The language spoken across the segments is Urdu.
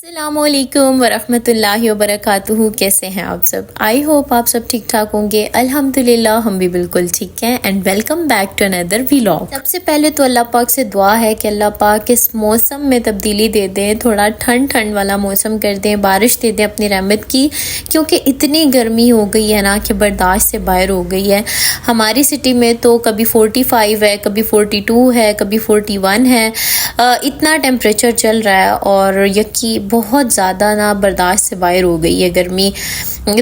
السلام علیکم ورحمۃ اللہ وبرکاتہ. کیسے ہیں آپ سب؟ آئی ہوپ آپ سب ٹھیک ٹھاک ہوں گے. الحمدللہ ہم بھی بالکل ٹھیک ہیں. اینڈ ویلکم بیک ٹو اندر ولاگ. سب سے پہلے تو اللہ پاک سے دعا ہے کہ اللہ پاک اس موسم میں تبدیلی دے دیں, تھوڑا ٹھنڈ والا موسم کر دیں, بارش دے دیں اپنی رحمت کی, کیونکہ اتنی گرمی ہو گئی ہے نا کہ برداشت سے باہر ہو گئی ہے. ہماری سٹی میں تو کبھی 45 ہے, کبھی 42 ہے, کبھی 41 ہے, اتنا ٹیمپریچر چل رہا ہے اور یقین بہت زیادہ نا برداشت سے باہر ہو گئی ہے گرمی.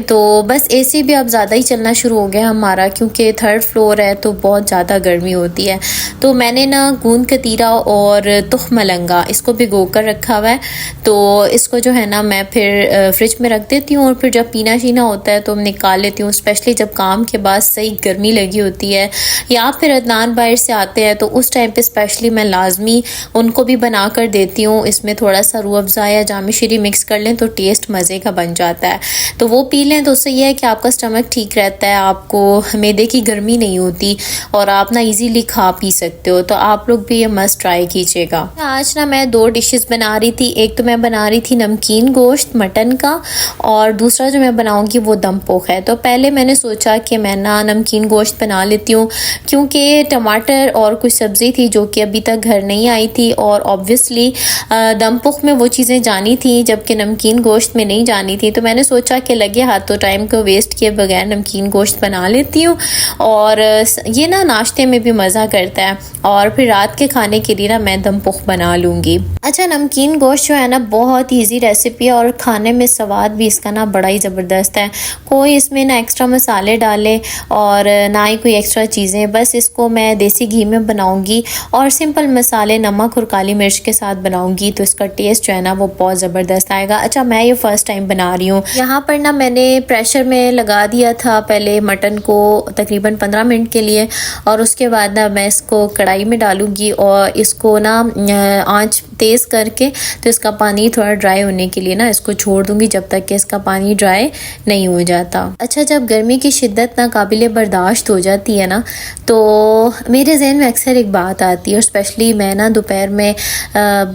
تو بس اے سی بھی اب زیادہ ہی چلنا شروع ہو گیا ہمارا, کیونکہ 3rd فلور ہے تو بہت زیادہ گرمی ہوتی ہے. تو میں نے نا گوند کتیرا اور تخم ملنگا اس کو بھگو کر رکھا ہوا ہے, تو اس کو جو ہے نا میں پھر فریج میں رکھ دیتی ہوں, اور پھر جب پینا شینا ہوتا ہے تو نکال لیتی ہوں, اسپیشلی جب کام کے بعد صحیح گرمی لگی ہوتی ہے یا پھر عدنان باہر سے آتے ہیں تو اس ٹائم پہ اسپیشلی میں لازمی ان کو بھی بنا کر دیتی ہوں. اس میں تھوڑا سا روح افزا یا جام شیری مکس کر لیں تو ٹیسٹ مزے کا بن جاتا ہے, تو وہ پی لیں تو اس سے یہ ہے کہ آپ کا اسٹمک ٹھیک رہتا ہے, آپ کو معدے کی گرمی نہیں ہوتی اور آپ نا ایزیلی کھا پی سکتے ہو. تو آپ لوگ بھی یہ مسٹ ٹرائی کیجیے گا. آج نا میں 2 ڈشز بنا رہی تھی. ایک تو میں بنا رہی تھی نمکین گوشت مٹن کا, اور دوسرا جو میں بناؤں گی وہ دم پوخ ہے. تو پہلے میں نے سوچا کہ میں نا نمکین گوشت بنا لیتی ہوں, کیونکہ ٹماٹر اور کچھ سبزی تھی جو کہ ابھی تک گھر نہیں آئی تھی, اور آبویسلی دم پخ میں وہ چیزیں جانی تھیں جبکہ نمکین گوشت میں نہیں جانی تھی. تو میں نے سوچا کہ لگے ہاتھ تو ٹائم کو ویسٹ کیے بغیر نمکین گوشت بنا لیتی ہوں, اور یہ نا ناشتے میں بھی مزہ کرتا ہے, اور پھر رات کے کھانے کے لیے نا میں دم پخ بنا لوں گی. اچھا, نمکین گوشت جو ہے نا بہت ایزی ریسیپی ہے, اور کھانے میں سواد بھی اس کا نا بڑا ہی زبردست ہے. کوئی اس میں نہ ایکسٹرا مسالے ڈالے اور نہ ہی کوئی ایکسٹرا چیزیں, بس اس کو میں دیسی گھی میں بناؤں گی اور سمپل مسالے نمک اور کالی مرچ کے ساتھ بناؤں گی, تو اس کا ٹیسٹ جو ہے نا وہ بہت زبردست آئے گا. اچھا, میں یہ فرسٹ ٹائم بنا رہی ہوں. یہاں پر نا میں نے پریشر میں لگا دیا تھا پہلے مٹن کو تقریباً 15 منٹ کے لیے, اور اس کے بعد نا میں اس کو کڑھائی میں ڈالوں گی اور اس کو نا آنچ تیز کر کے تو اس کا پانی تھوڑا ڈرائی ہونے کے لیے نا اس کو چھوڑ دوں گی جب تک کہ اس کا پانی ڈرائی نہیں ہو جاتا. اچھا, جب گرمی کی شدت نا قابل برداشت ہو جاتی ہے نا تو میرے ذہن میں اکثر ایک بات آتی ہے, اور اسپیشلی میں نا دوپہر میں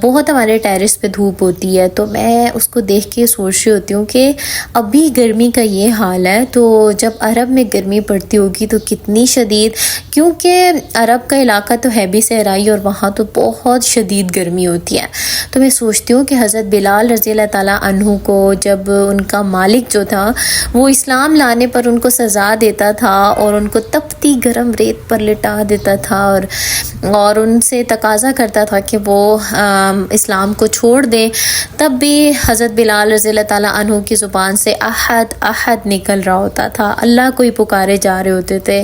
بہت ہمارے ٹیرس پہ دھوپ ہوتی ہے, تو میں اس کو دیکھ کے سوچ رہی ہوتی ہوں کہ ابھی گرمی کا یہ حال ہے تو جب عرب میں گرمی پڑتی ہوگی تو کتنی شدید, کیونکہ عرب کا علاقہ تو ہے بھی صحرائی اور وہاں تو بہت شدید گرمی ہوتی ہے. تو میں سوچتی ہوں کہ حضرت بلال رضی اللہ تعالیٰ عنہ کو جب ان کا مالک جو تھا وہ اسلام لانے پر ان کو سزا دیتا تھا اور ان کو تپتی گرم ریت پر لٹا دیتا تھا, اور ان سے تقاضا کرتا تھا کہ وہ اسلام کو چھوڑ دیں, تب بھی حضرت بلال رضی اللہ تعالیٰ عنہ کی زبان سے احد احد نکل رہا ہوتا تھا, اللہ کو ہی پکارے جا رہے ہوتے تھے.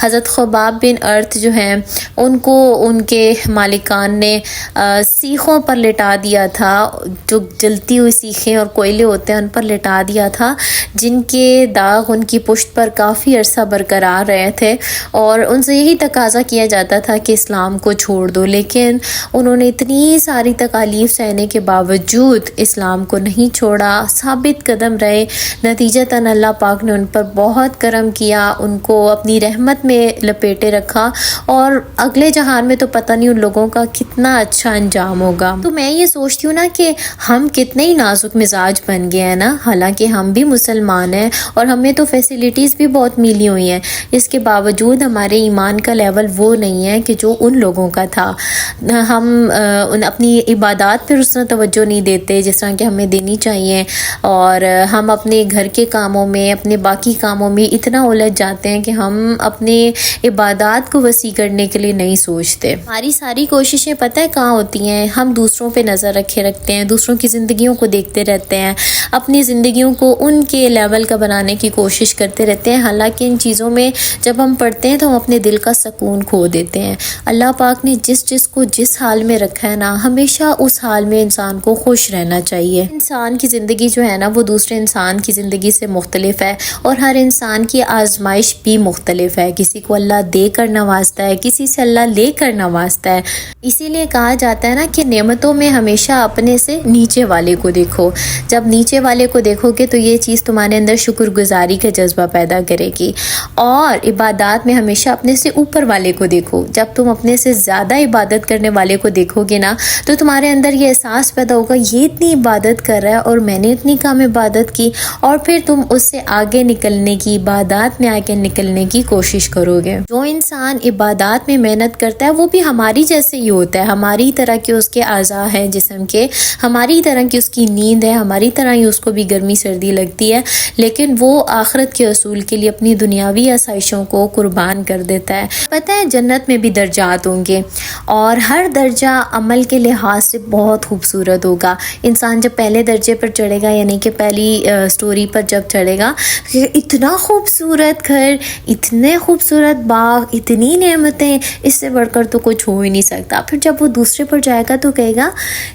حضرت خباب بن ارت جو ہیں ان کو ان کے مالکان نے سیخوں پر لٹا دیا تھا, جو جلتی ہوئی سیخیں اور کوئلے ہوتے ہیں ان پر لٹا دیا تھا, جن کے داغ ان کی پشت پر کافی عرصہ برقرار رہے تھے, اور ان سے یہی تقاضا کیا جاتا تھا کہ اسلام کو چھوڑ دو. لیکن انہوں نے اتنی ساری تکالیف سہنے کے باوجود اسلام کو نہیں چھوڑا, ثابت قدم رہے. نتیجتاً اللہ پاک نے ان پر بہت کرم کیا, ان کو اپنی رحمت میں لپیٹے رکھا, اور اگلے جہان میں تو پتہ نہیں ان لوگوں کا کتنا اچھا انجام ہوگا. تو میں یہ سوچتی ہوں نا کہ ہم کتنے ہی نازک مزاج بن گئے ہیں نا, حالانکہ ہم بھی مسلمان ہیں اور ہمیں تو فیسیلیٹیز بھی بہت ملی ہوئی ہیں, اس کے باوجود ہمارے ایمان کا لیول وہ نہیں ہے کہ جو ان لوگوں کا تھا. ہم اپنی عبادات پر اس طرح توجہ نہیں دیتے جس طرح کہ ہمیں دینی چاہیے, اور ہم اپنے گھر کے کاموں میں اپنے باقی کاموں میں اتنا الجھ جاتے ہیں کہ ہم اپنے عبادات کو وسیع کرنے کے لیے نہیں سوچتے. ہماری ساری کوششیں پتہ ہے کہاں ہوتی ہیں, ہم دوسروں پہ نظر رکھتے ہیں, دوسروں کی زندگیوں کو دیکھتے رہتے ہیں, اپنی زندگیوں کو ان کے لیول کا بنانے کی کوشش کرتے رہتے ہیں. حالانکہ ان چیزوں میں جب ہم پڑھتے ہیں تو ہم اپنے دل کا سکون کھو دیتے ہیں. اللہ پاک نے جس کو جس حال میں رکھا ہے نا, ہمیشہ اس حال میں انسان کو خوش رہنا چاہیے. انسان کی زندگی جو ہے نا وہ دوسرے انسان کی زندگی سے مختلف ہے, اور ہر انسان کی آزمائش بھی مختلف ہے. کسی کو اللہ دے کر نوازتا ہے, کسی سے اللہ لے کر نوازتا ہے. اسی لیے کہا جاتا ہے نا کہ نعمتوں میں ہمیشہ اپنے سے نیچے والے کو دیکھو. جب نیچے والے کو دیکھو گے تو یہ چیز تمہارے اندر شکر گزاری کا جذبہ پیدا کرے گی, اور عبادات میں ہمیشہ اپنے سے اوپر والے کو دیکھو. جب تم اپنے سے زیادہ عبادت کرنے والے کو دیکھو گے نا تو تمہارے اندر یہ احساس پیدا ہوگا یہ اتنی عبادت کر رہا ہے اور میں نے اتنی کم عبادت کی، اور پھر تم اس سے آگے نکلنے کی، عبادات میں آگے نکلنے کی کوشش کرو گے۔ جو انسان عبادات میں محنت کرتا ہے وہ بھی ہماری جیسے ہی ہوتا ہے، ہماری طرح کے اس کے اعضاء ہیں جسم کے، ہماری طرح کی اس کی نیند ہے، ہماری طرح ہی اس کو بھی گرمی سردی لگتی ہے، لیکن وہ آخرت کے اصول کے لیے اپنی دنیاوی آسائشوں کو قربان کر دیتا ہے۔ پتہ ہے جنت میں بھی درجات ہوں گے، اور ہر درجہ عمل کے لحاظ سے بہت خوبصورت ہوگا۔ انسان جب پہلے درجے پر چڑھے گا، یعنی کہ پہلی سٹوری پر جب چڑھے گا، اتنا خوبصورت گھر، اتنے خوبصورت باغ، اتنی نعمتیں، اس سے بڑھ کر تو کچھ ہو ہی نہیں سکتا۔ پھر جب وہ دوسرے پر جائے گا تو کہے گا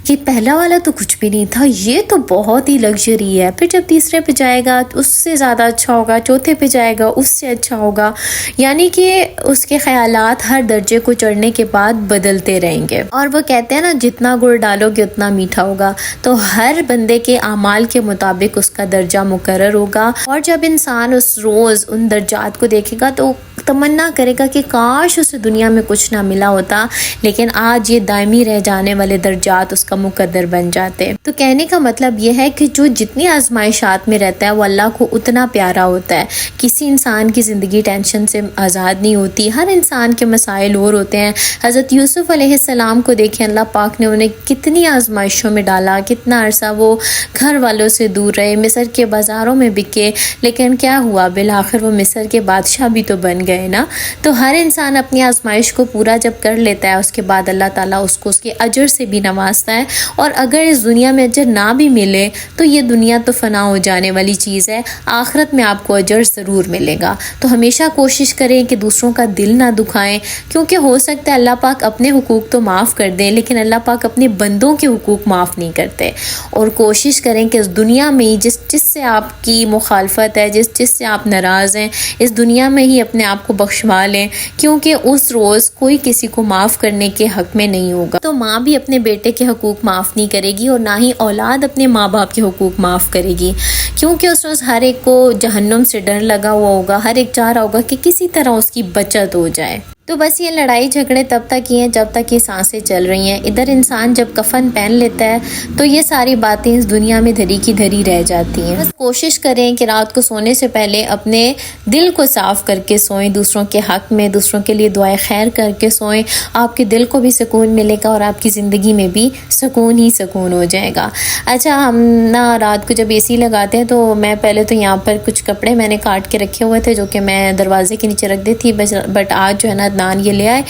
کہ پہلا والا تو کچھ بھی نہیں تھا، یہ تو بہت ہی لگژری ہے۔ پھر جب تیسرے پہ جائے گا تو اس سے زیادہ اچھا ہوگا، چوتھے پہ جائے گا اس سے اچھا ہوگا، یعنی کہ اس کے خیالات ہر درجے کو چڑھنے کے بعد بدلتے رہیں گے۔ اور وہ کہتے ہیں نا، جتنا گڑ ڈالو گے اتنا میٹھا ہوگا، تو ہر بندے کے اعمال کے مطابق اس کا درجہ مقرر ہوگا۔ اور جب انسان اس روز ان درجات کو دیکھے گا تو تمنا کرے گا کہ کاش اسے دنیا میں کچھ نہ ملا ہوتا، لیکن آج یہ دائمی رہ جانے والے درجات اس کا مقدر بن جاتے۔ تو کہنے کا مطلب یہ ہے کہ جو جتنی آزمائشات میں رہتا ہے وہ اللہ کو اتنا پیارا ہوتا ہے۔ کسی انسان کی زندگی ٹینشن سے آزاد نہیں ہوتی، ہر انسان کے مسائل اور ہوتے ہیں۔ حضرت یوسف علیہ السلام کو دیکھیں، اللہ پاک نے انہیں کتنی آزمائشوں میں ڈالا، کتنا عرصہ وہ گھر والوں سے دور رہے، مصر کے بازاروں میں بکے، لیکن کیا ہوا، بالآخر وہ مصر کے بادشاہ بھی تو بن گئے نا۔ تو ہر انسان اپنی آزمائش کو پورا جب کر لیتا ہے، اس کے بعد اللہ تعالیٰ اس کو اس کے اجر سے بھی نوازتا ہے۔ اور اگر اس دنیا میں اجر نہ بھی ملے تو یہ دنیا تو فنا ہو جانے والی چیز ہے، آخرت میں آپ کو اجر ضرور ملے گا۔ تو ہمیشہ کوشش کریں کہ دوسروں کا دل نہ دکھائیں، کیونکہ ہو سکتا ہے اللہ پاک اپنے حقوق تو معاف کر دیں، لیکن اللہ پاک اپنے بندوں کے حقوق معاف نہیں کرتے۔ اور کوشش کریں کہ اس دنیا میں ہی جس سے آپ کی مخالفت ہے، جس سے آپ ناراض ہیں، اس دنیا میں ہی اپنے آپ کو بخشوا لیں، کیونکہ اس روز کوئی کسی کو معاف کرنے کے حق میں نہیں ہوگا۔ تو ماں بھی اپنے بیٹے کے حقوق معاف نہیں کرے گی، اور نہ ہی اولاد اپنے ماں باپ کے حقوق معاف کرے گی، کیونکہ اس روز ہر ایک کو جہنم سے ڈر لگا ہوا ہوگا، ہر ایک چاہ رہا ہوگا کہ کسی طرح اس کی بچت ہو جائے۔ تو بس یہ لڑائی جھگڑے تب تک ہی ہیں جب تک یہ سانسیں چل رہی ہیں۔ ادھر انسان جب کفن پہن لیتا ہے تو یہ ساری باتیں اس دنیا میں دھری کی دھری رہ جاتی ہیں۔ بس کوشش کریں کہ رات کو سونے سے پہلے اپنے دل کو صاف کر کے سوئیں، دوسروں کے حق میں، دوسروں کے لیے دعائیں خیر کر کے سوئیں، آپ کے دل کو بھی سکون ملے گا اور آپ کی زندگی میں بھی سکون ہی سکون ہو جائے گا۔ اچھا، ہم نا رات کو جب اے سی لگاتے ہیں تو میں پہلے تو یہاں پر کچھ کپڑے میں نے کاٹ کے رکھے ہوئے تھے جو کہ میں دروازے کے نیچے رکھ دی تھی، بٹ آج جو ہے نا عدنان یہ لے آئے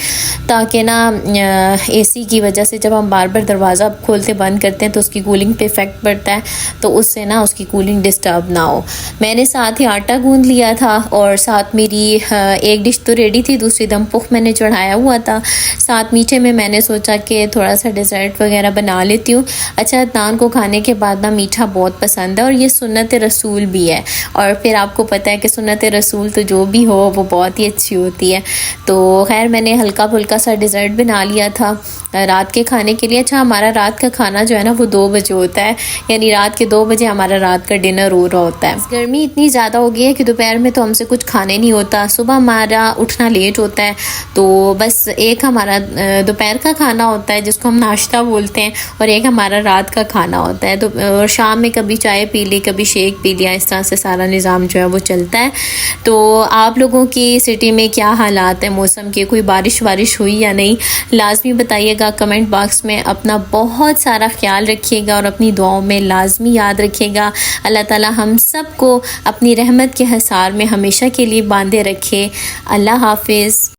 تاکہ نا اے سی کی وجہ سے جب ہم بار بار دروازہ کھولتے بند کرتے ہیں تو اس کی کولنگ پہ افیکٹ پڑتا ہے، تو اس سے نا اس کی کولنگ ڈسٹرب نہ ہو۔ میں نے ساتھ ہی آٹا گوندھ لیا تھا، اور ساتھ میری ایک ڈش تو ریڈی تھی، دوسری دم پخ میں نے چڑھایا ہوا تھا۔ ساتھ میٹھے میں نے سوچا کہ تھوڑا سا ڈیزرٹ وغیرہ بنا لیتی ہوں۔ اچھا، عدنان کو کھانے کے بعد نا میٹھا بہت پسند ہے، اور یہ سنت رسول بھی ہے، اور پھر آپ کو پتہ ہے کہ سنت رسول تو جو بھی ہو وہ بہت ہی اچھی ہوتی ہے۔ تو خیر میں نے ہلکا پھلکا سا ڈیزرٹ بنا لیا تھا رات کے کھانے کے لیے۔ اچھا، ہمارا رات کا کھانا جو ہے نا وہ 2 بجے ہوتا ہے، یعنی رات کے 2 بجے ہمارا رات کا ڈنر ہو رہا ہوتا ہے۔ گرمی اتنی زیادہ ہو گئی ہے کہ دوپہر میں تو ہم سے کچھ کھانے نہیں ہوتا، صبح ہمارا اٹھنا لیٹ ہوتا ہے، تو بس ایک ہمارا دوپہر کا کھانا ہوتا ہے جس کو ہم ناشتہ بولتے ہیں، اور ایک ہمارا رات کا کھانا ہوتا ہے۔ تو اور شام میں کبھی چائے پی لی، کبھی شیک پی لیا، اس طرح سے سارا نظام جو ہے وہ چلتا ہے۔ تو آپ لوگوں کی سٹی میں کیا حالات ہیں موسم کے، کوئی بارش ہوئی یا نہیں، لازمی بتائیے گا کمنٹ باکس میں۔ اپنا بہت سارا خیال رکھیے گا اور اپنی دعاؤں میں لازمی یاد رکھیے گا۔ اللہ تعالی ہم سب کو اپنی رحمت کے حصار میں ہمیشہ کے لیے باندھے رکھے۔ اللہ حافظ۔